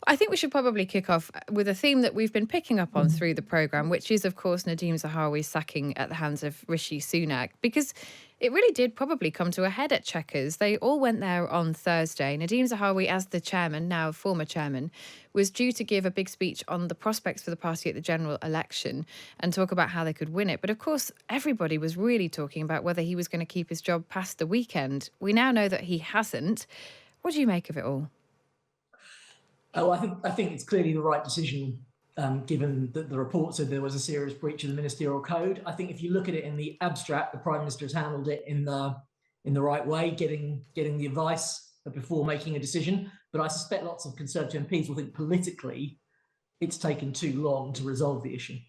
I think we should probably kick off with a theme that we've been picking up on through the programme, which is, of course, Nadhim Zahawi's sacking at the hands of Rishi Sunak, because it really did probably come to a head at Chequers. They all went there on Thursday. Nadhim Zahawi, as the chairman, now former chairman, was due to give a big speech on the prospects for the party at the general election and talk about how they could win it. But of course, everybody was really talking about whether he was going to keep his job past the weekend. We now know that he hasn't. What do you make of it all? Oh, I think it's clearly the right decision, given that the report said there was a serious breach of the ministerial code. I think if you look at it in the abstract, the Prime Minister has handled it in the right way, getting the advice before making a decision. But I suspect lots of Conservative MPs will think politically it's taken too long to resolve the issue.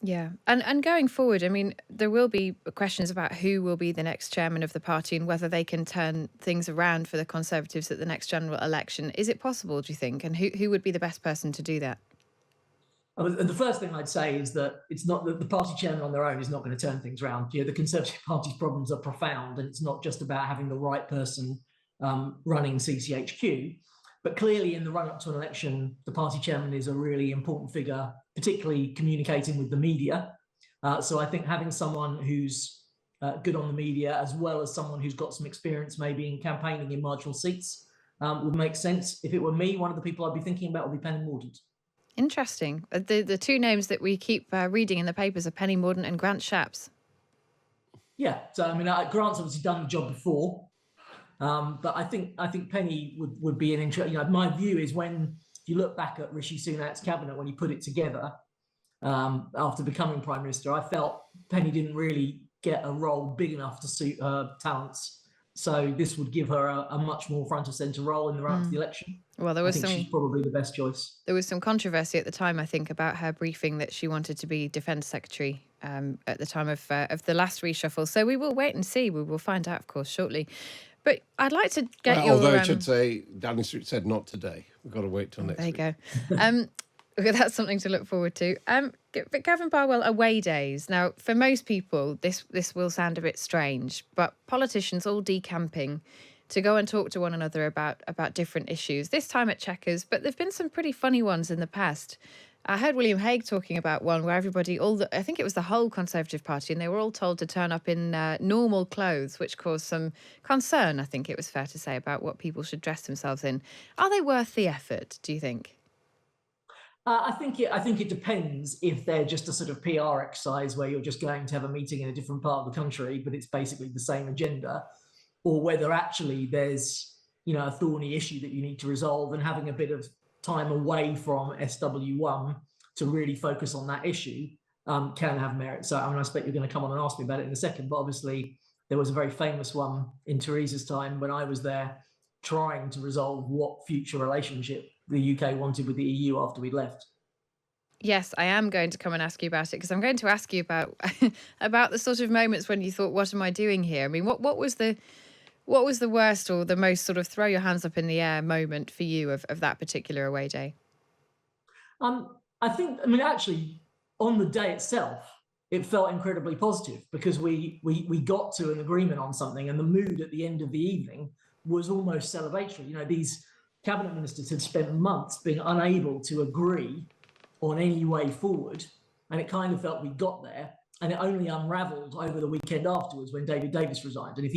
Yeah. And going forward, I mean, there will be questions about who will be the next chairman of the party and whether they can turn things around for the Conservatives at the next general election. Is it possible, do you think? And who would be the best person to do that? The first thing I'd say is that it's not that the party chairman on their own is not going to turn things around. The Conservative Party's problems are profound, and it's not just about having the right person running CCHQ. But clearly, in the run-up to an election, the party chairman is a really important figure, particularly communicating with the media. So I think having someone who's good on the media, as well as someone who's got some experience maybe in campaigning in marginal seats, would make sense. If it were me, one of the people I'd be thinking about would be Penny Mordaunt. Interesting. The two names that we keep reading in the papers are Penny Mordaunt and Grant Shapps. Yeah, so I mean, Grant's obviously done the job before. But I think Penny would be an interest. My view is when you look back at Rishi Sunak's cabinet when he put it together after becoming Prime Minister, I felt Penny didn't really get a role big enough to suit her talents. So this would give her a much more front of centre role in the run up to the election. Well, I think she's probably the best choice. There was some controversy at the time, I think, about her briefing that she wanted to be Defence Secretary at the time of the last reshuffle. So we will wait and see. We will find out, of course, shortly. But I'd like to get your... Although I should say, Downing Street said not today. We've got to wait till next week. There you go. That's something to look forward to. But Gavin Barwell, away days. Now, for most people, this will sound a bit strange, but politicians all decamping to go and talk to one another about different issues, this time at Chequers, but there've been some pretty funny ones in the past. I heard William Hague talking about one where everybody, I think it was the whole Conservative Party, and they were all told to turn up in normal clothes, which caused some concern, I think it was fair to say, about what people should dress themselves in. Are they worth the effort, do you think? I think it depends if they're just a sort of PR exercise where you're just going to have a meeting in a different part of the country, but it's basically the same agenda, or whether actually there's a thorny issue that you need to resolve, and having a bit of time away from SW1 to really focus on that issue can have merit. So I expect you're going to come on and ask me about it in a second, but obviously there was a very famous one in Theresa's time when I was there trying to resolve what future relationship the UK wanted with the EU after we'd left. Yes, I am going to come and ask you about it, because I'm going to ask you about about the sort of moments when you thought, what am I doing here? I mean, what was the worst or the most sort of throw your hands up in the air moment for you of that particular away day? Actually, on the day itself, it felt incredibly positive because we got to an agreement on something, and the mood at the end of the evening was almost celebratory. These cabinet ministers had spent months being unable to agree on any way forward, and it kind of felt we got there. And it only unravelled over the weekend afterwards when David Davis resigned. And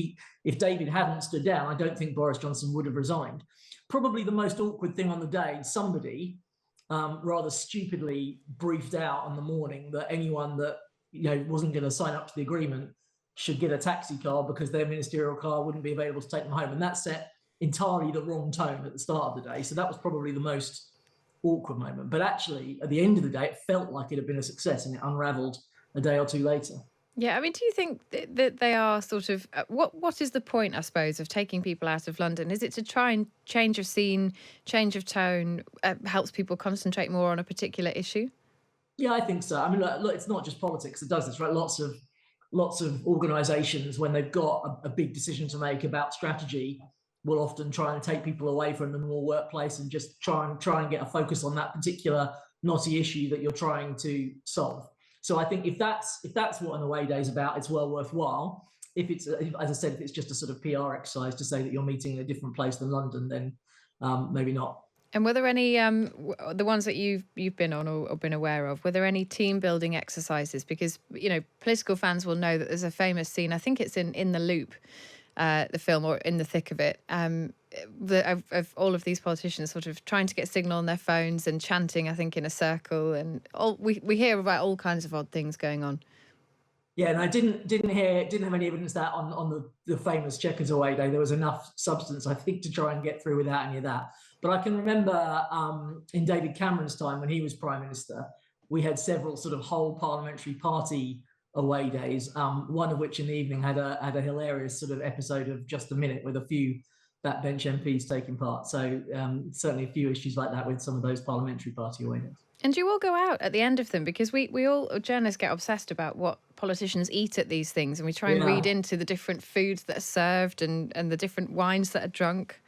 if David hadn't stood down, I don't think Boris Johnson would have resigned. Probably the most awkward thing on the day, somebody rather stupidly briefed out on the morning that anyone that wasn't going to sign up to the agreement should get a taxi car because their ministerial car wouldn't be available to take them home. And that set entirely the wrong tone at the start of the day. So that was probably the most awkward moment. But actually, at the end of the day, it felt like it had been a success, and it unravelled a day or two later. Yeah, I mean, do you think that they are sort of... What is the point, I suppose, of taking people out of London? Is it to try and change of scene, change of tone, helps people concentrate more on a particular issue? Yeah, I think so. I mean, look, it's not just politics that does this, right? Lots of organisations, when they've got a big decision to make about strategy, will often try and take people away from the normal workplace and just try and get a focus on that particular knotty issue that you're trying to solve. So I think if that's what an away day is about, it's well worthwhile. If it's, as I said, if it's just a sort of PR exercise to say that you're meeting in a different place than London, then maybe not. And were there any the ones that you've been on or been aware of? Were there any team building exercises? Because political fans will know that there's a famous scene. I think it's in The Loop, the film, or In the Thick of It. Of all of these politicians sort of trying to get signal on their phones and chanting, I think, in a circle, and we hear about all kinds of odd things going on. Yeah, and I didn't have any evidence that on the famous Chequers away day there was enough substance, I think, to try and get through without any of that. But I can remember in David Cameron's time when he was Prime Minister, we had several sort of whole parliamentary party away days. One of which in the evening had a hilarious sort of episode of Just a Minute with a few backbench MPs taking part. So certainly a few issues like that with some of those parliamentary party away days. And do you all go out at the end of them? Because we all, journalists, get obsessed about what politicians eat at these things, and we try and read into the different foods that are served and the different wines that are drunk.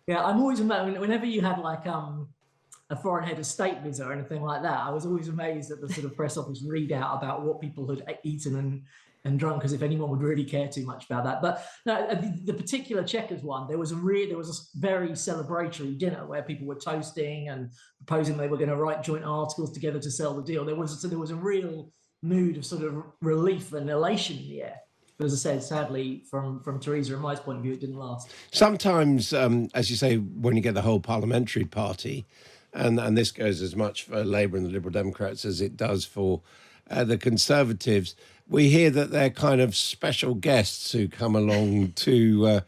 Yeah, I'm always amazed whenever you had like a foreign head of state visit or anything like that. I was always amazed at the sort of press office readout about what people had eaten and drunk, as if anyone would really care too much about that. But no, the particular Chequers one, there was a very celebratory dinner where people were toasting and proposing they were going to write joint articles together to sell the deal. There was a real mood of sort of relief and elation in the air. But as I said, sadly, from Theresa and my point of view, it didn't last. Sometimes, as you say, when you get the whole parliamentary party, and this goes as much for Labour and the Liberal Democrats as it does for the Conservatives, we hear that they're kind of special guests who come along to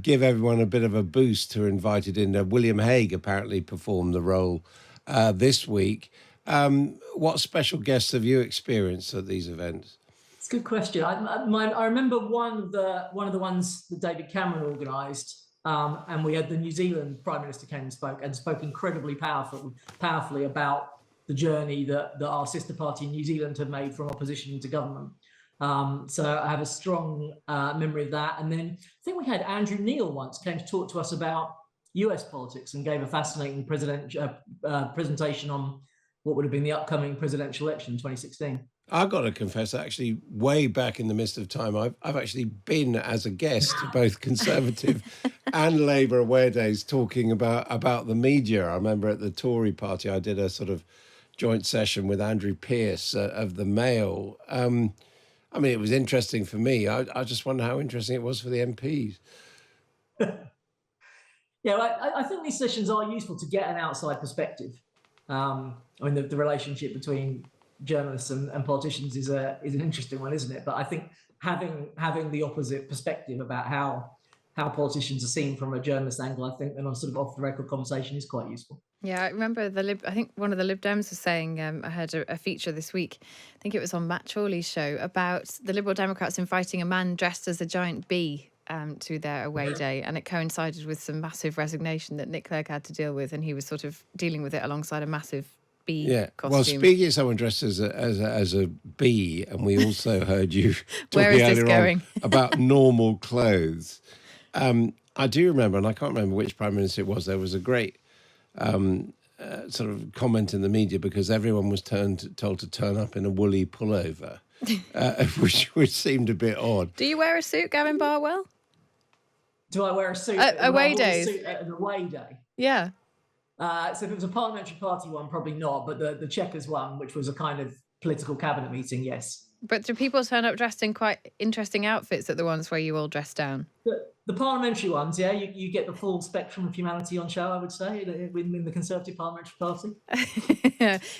give everyone a bit of a boost, who are invited in. William Hague apparently performed the role this week. What special guests have you experienced at these events? It's a good question. I remember one of the ones that David Cameron organised, and we had the New Zealand Prime Minister came and spoke incredibly powerfully about the journey that our sister party in New Zealand had made from opposition to government. So I have a strong memory of that. And then I think we had Andrew Neil once came to talk to us about US politics and gave a fascinating presentation on what would have been the upcoming presidential election in 2016. I've got to confess, actually, way back in the midst of time, I've actually been as a guest to both Conservative and Labour away days talking about the media. I remember at the Tory party, I did a sort of joint session with Andrew Pearce of the Mail. I mean, it was interesting for me. I just wonder how interesting it was for the MPs. Yeah, I think these sessions are useful to get an outside perspective. I mean, the relationship between journalists and politicians is an interesting one, isn't it? But I think having the opposite perspective about how politicians are seen from a journalist angle, I think, in a sort of off-the-record conversation is quite useful. Yeah, I remember I think one of the Lib Dems was saying, I heard a feature this week, I think it was on Matt Chorley's show, about the Liberal Democrats inviting a man dressed as a giant bee to their away day, and it coincided with some massive resignation that Nick Clegg had to deal with, and he was sort of dealing with it alongside a massive bee costume. Well, speaking of someone dressed as a bee, and we also heard you Where talking is this earlier going? on about normal clothes. I do remember, and I can't remember which Prime Minister it was, there was a great sort of comment in the media because everyone was told to turn up in a woolly pullover, which seemed a bit odd. Do you wear a suit, Gavin Barwell? Do I wear a suit? Away days. An away day? Yeah. So if it was a parliamentary party one, probably not. But the Chequers one, which was a kind of political cabinet meeting, yes. But do people turn up dressed in quite interesting outfits at the ones where you all dress down? The parliamentary ones, yeah, you get the full spectrum of humanity on show, I would say, in the Conservative Parliamentary Party.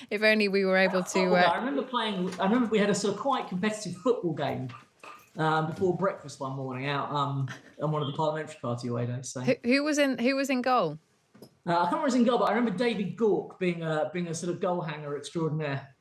If only we were able to... I remember we had a sort of quite competitive football game before breakfast one morning out on one of the Parliamentary Party away days. So. Who was in goal? I can't remember who was in goal, but I remember David Gauke being a sort of goal hanger extraordinaire.